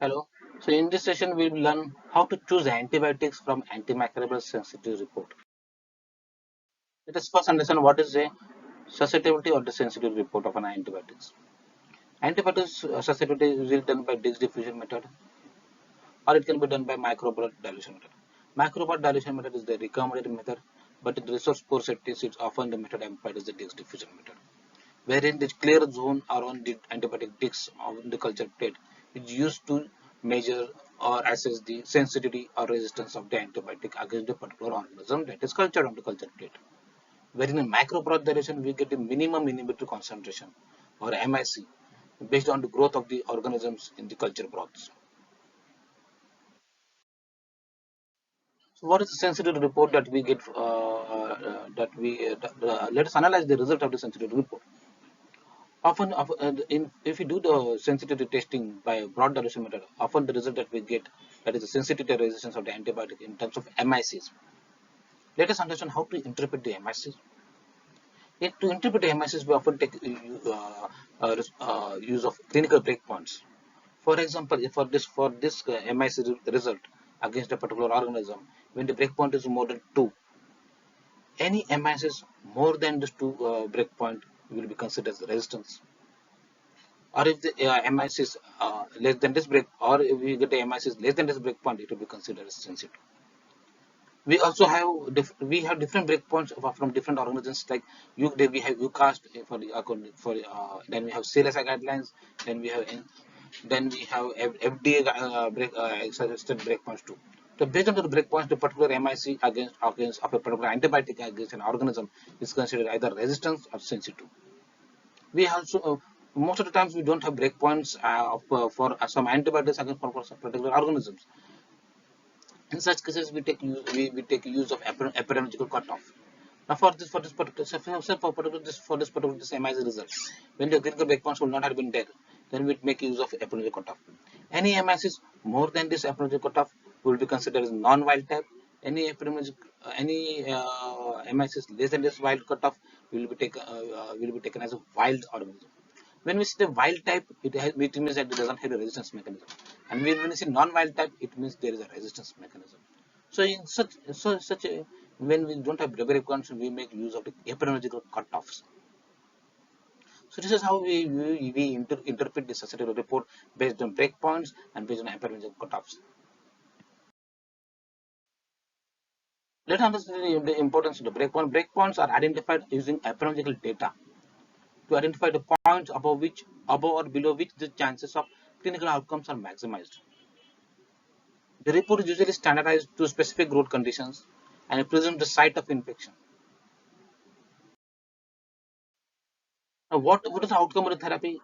Hello. So in this session, we will learn how to choose antibiotics from antimicrobial sensitivity report. Let us first understand what is a susceptibility or the sensitivity report of an antibiotics. Antibiotics susceptibility is usually done by Diggs diffusion method, or it can be done by microbial dilution method. Microbial dilution method is the recommended method, but in resource poor settings, it's often the method employed is the Diggs diffusion method, wherein the clear zone around the antibiotic discs on the culture plate is used to measure or assess the sensitivity or resistance of the antibiotic against the particular organism that is cultured on the culture plate. Wherein in microbroth dilation, we get the minimum inhibitory concentration or MIC based on the growth of the organisms in the culture broths. So, what is the sensitivity report that we get? Let us analyze the result of the sensitivity report. If we do the sensitivity testing by broad dilution method, often the result that we get, that is the sensitivity resistance of the antibiotic in terms of MICs. Let us understand how to interpret the MICs. To interpret the MICs, we often take use of clinical breakpoints. For example, if for this MIC result against a particular organism, when the breakpoint is more than 2, any MICs more than this 2 breakpoint will be considered as resistance. Or if the MIC is less than this break, or if we get the MIC is less than this breakpoint, it will be considered as sensitive. We also have different breakpoints from different organisms. Like we have UCAST for the then we have CLSI guidelines, then we have FDA suggested breakpoints too. So based on the breakpoints, the particular MIC against of a particular antibiotic against an organism is considered either resistance or sensitive. We also most of the times we don't have breakpoints for some antibiotics against particular organisms. In such cases, we take use of epidemiological cutoff. Now for this particular this MIC result, when the clinical breakpoints will not have been there, then we make use of epidemiological cutoff. Any MICs more than this epidemiological cutoff will be considered as non-wild type. Any MICs less than this wild cutoff will be taken as a wild organism. When we say the wild type, it means that it doesn't have a resistance mechanism, and when we say non-wild type, it means there is a resistance mechanism. So in such a when we don't have breakpoints, we make use of the epidemiological cutoffs. So this is how we interpret the susceptibility report based on breakpoints and based on epidemiological cutoffs. Let us understand the importance of the breakpoint. Breakpoints are identified using epidemiological data to identify the points above or below which the chances of clinical outcomes are maximized. The report is usually standardized to specific growth conditions and it presumes the site of infection. Now, what is the outcome of the therapy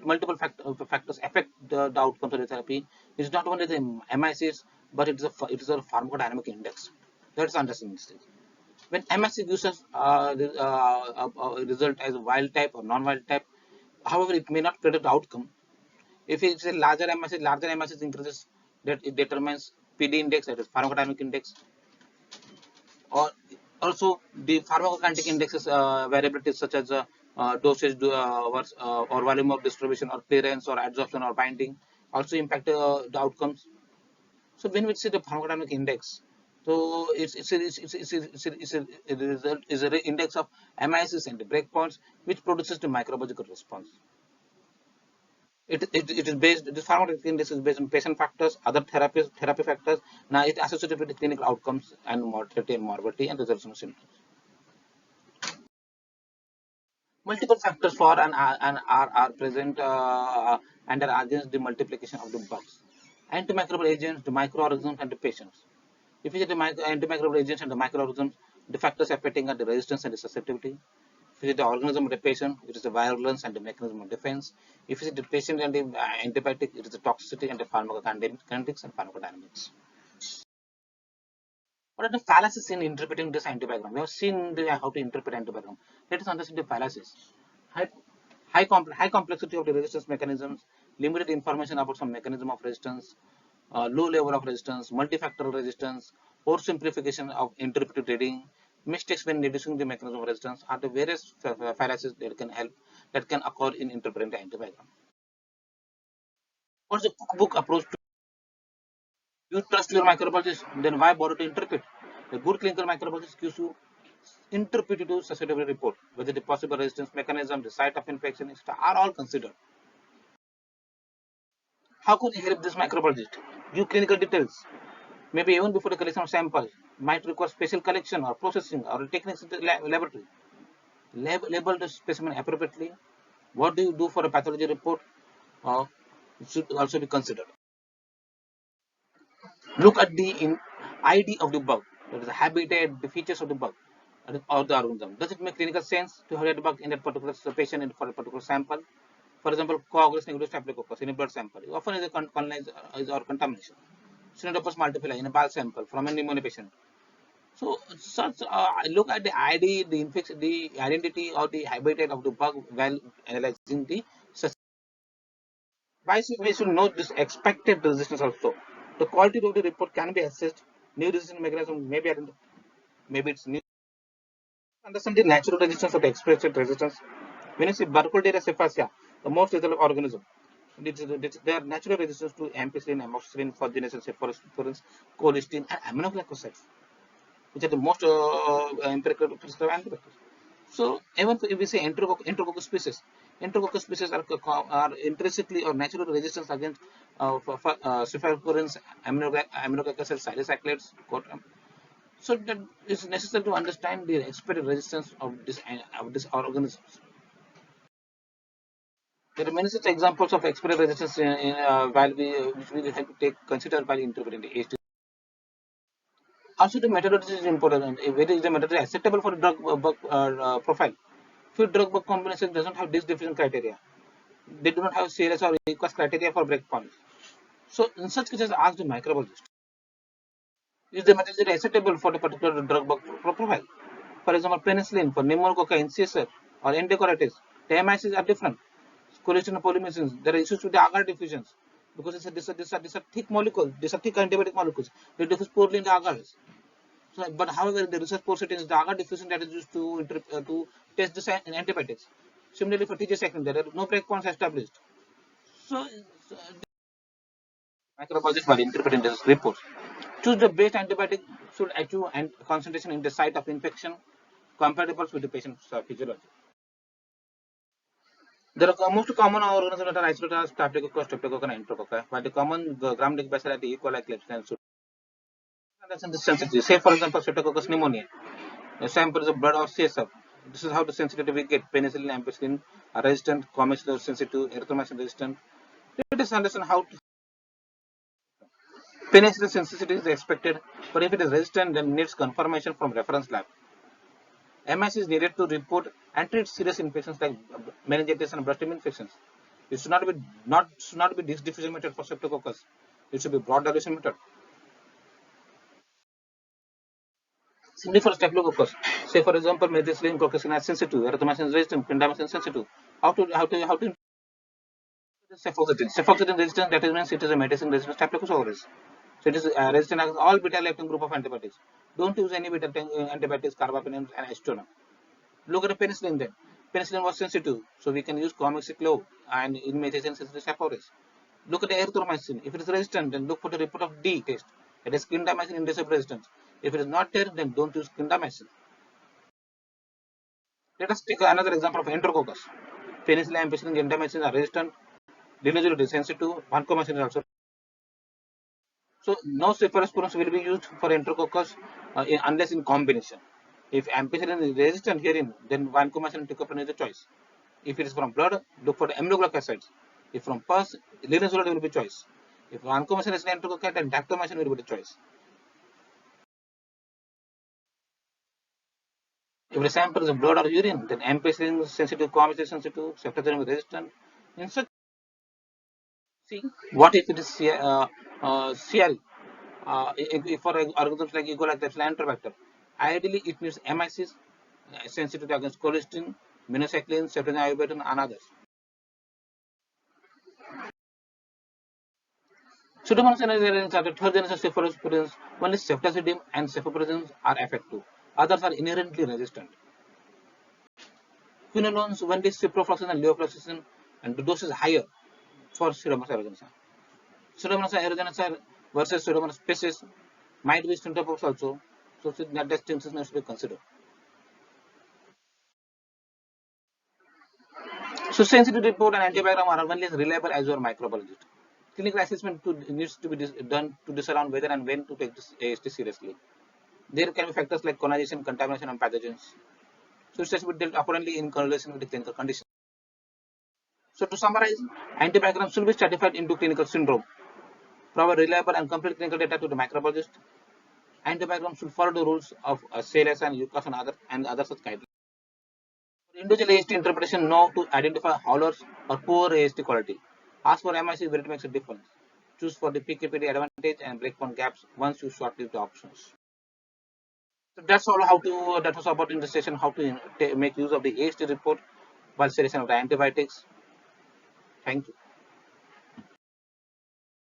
multiple factors affect the outcomes of the therapy. It's not only the MICs, but it is a pharmacodynamic index. Let's understand this thing. When MSC gives us a result as wild type or non-wild type, however, it may not predict the outcome. If it's a larger MSC increases, that it determines PD index, that is pharmacodynamic index, or also the pharmacokinetic indexes variabilities such as dosage or volume of distribution or clearance or adsorption or binding also impact the outcomes. So when we see the pharmacodynamic index, so a result is an index of MICs and the breakpoints which produces the microbiological response. It is based. This pharmacodynamic index is based on patient factors, other therapy factors. Now it is associated with the clinical outcomes and mortality and morbidity and resolution of symptoms. Multiple factors for and are present and are against the multiplication of the bugs. Antimicrobial agents, the microorganisms, and the patients. If you see the antimicrobial agents and the microorganisms, the factors affecting are the resistance and the susceptibility. If you see the organism of the patient, it is the virulence and the mechanism of defense. If you see the patient and the antibiotic, it is the toxicity and the pharmacokinetics and pharmacodynamics. What are the fallacies in interpreting this antibiogram? We have seen how to interpret antibiogram. Let us understand the fallacies. High complexity of the resistance mechanisms, limited information about some mechanism of resistance, low level of resistance, multifactorial resistance, oversimplification of interpretive reading, mistakes when reducing the mechanism of resistance are the various fallacies that can occur in interpreting the antibiogram. What's the cookbook approach to you trust your microbiologist? Then why bother to interpret? A good clinical microbiologist gives you interpretative susceptibility report, whether the possible resistance mechanism, the site of infection, etc. are all considered. How could you help this microbiologist? Give clinical details. Maybe even before the collection of sample, might require special collection or processing or techniques in the laboratory. Label the specimen appropriately. What do you do for a pathology report? Should also be considered. Look at the ID of the bug, that is the habitat, the features of the bug, or the organism. Does it make clinical sense to have that bug in that particular patient for a particular sample? For example, coagulus negative staphylococcus in a blood sample. Often is a colonized or contamination. Synodopus multifila in a bowel sample from a pneumonia patient. So, such look at the ID, the infection, the identity or the habitat of the bug while analyzing the. Why should we should know this expected resistance also? The quality of the report can be assessed. New resistance mechanism may be identified. Maybe it's new. Understand the natural resistance of the expected resistance. When you see Burkholderia cephacea, the most lethal organism, their natural resistance to ampicillin, amoxicillin, forgenesis, cephalosporins, colistin, and aminoglycosides, which are the most empirical prescribed antibiotics. So even if we say enterococcus species, enterococcus species are intrinsically or naturally resistant against cephalosporins, aminoglycosides, salicylates. So that is necessary to understand the expected resistance of these organisms. There are many such examples of expected resistance while which we have to take consider while interpreting the HT. Also, the methodology is important. Whether is the methodology acceptable for the drug profile? If drug bug combination does not have this diffusion criteria, they do not have serious or equal criteria for breakpoints. So, in such cases, ask the microbiologist: is the methodology acceptable for the particular drug bug profile? For example, penicillin for pneumococci, incisor, or endocarditis. The MICs are different. Colistin polymyxins, there are issues with the agar diffusions because these are thick molecules, these are thick antibiotic molecules. They diffuse poorly in the agars. So, but however, in the research portion is the agar diffusion that is used to test the antibiotics. Similarly, for tetracycline, there are no breakpoints established. So, microbiologists while interpreting this report choose the best antibiotic should achieve and concentration in the site of infection compatible with the patient's physiology. There are most common organisms that are isolated as Staphylococcus, Streptococcus, and Enterococci, while the common gram-negative bacilli, E. coli, Klebsiella, and understand the sensitivity. Say, for example, Streptococcus pneumonia. The sample is of blood or CSF. This is how the sensitivity we get. Penicillin, ampicillin are resistant, comicillin sensitive, erythromycin resistant. Let us understand how penicillin sensitivity is expected, but if it is resistant, then needs confirmation from reference lab. MS is needed to report and treat serious infections like meningitis and bloodstream infections. It should not be this diffusion method for Streptococcus. It should be broad dilution method. Simply for Staphylococcus, say for example, methicillin crocosine is sensitive, erythromycin is resistant, clindamycin is sensitive. How to cefoxitin? Cefoxitin resistant, that means it is a medicine resistant Staphylococcus aureus. So it is resistant against all beta-lactam group of antibiotics. Don't use any beta antibiotics, carbapenems and acetone. Look at the penicillin then. Penicillin was sensitive, so we can use Comixiclo and in methicillin sensitive Staph aureus. Look at the erythromycin. If it is resistant, then look for the report of D test. It is clindamycin indecisive resistance. If it is not there, then don't use clindamycin. Let us take another example of enterococcus. Penicillin, ampicillin, gentamicin are resistant. Linezolid is sensitive. Vancomycin is also. So no cephalosporins will be used for enterococcus unless in combination. If ampicillin is resistant herein, then vancomycin and teicoplanin is the choice. If it is from blood, look for the aminoglycosides. If from pus, linezolid will be choice. If vancomycin is an enterococci, then dactomycin will be the choice. If the sample is blood or urine, then ampicillin is sensitive, comicillin is sensitive, ceftazidime is resistant. In such, see, what if it is CL? For organisms like E. coli, that's Enterobacter. Ideally, it needs MICs, sensitive against colistin, minocycline, ceftriaxone, and others. Pseudomonas aereus are the third generation cephalosporins. Only ceftazidime and cefoperazone are effective. Others are inherently resistant. Quinolones, only ciprofloxacin and levofloxacin, and the dose is higher for Pseudomonas aereus. Pseudomonas aeruginosa versus Pseudomonas species might be synthropos also. So that distinctions must be considered. So sensitivity report and antibiogram are only as reliable as your microbiologist. Clinical assessment needs to be done to discern whether and when to take this AST seriously. There can be factors like colonization, contamination, and pathogens. So it has to be dealt accordingly in correlation with the clinical condition. So to summarize, antibiogram should be stratified into clinical syndrome. Provide reliable and complete clinical data to the microbiologist. Antibiogram should follow the rules of CLS and UCAS and other such guidelines. For individual AST interpretation, know to identify howlers or poor AST quality. Ask for MIC where it makes a difference. Choose for the PKPD advantage and breakpoint gaps once you shortlist the options. So that's all that was about in the session how to make use of the AST report while selection of the antibiotics. Thank you.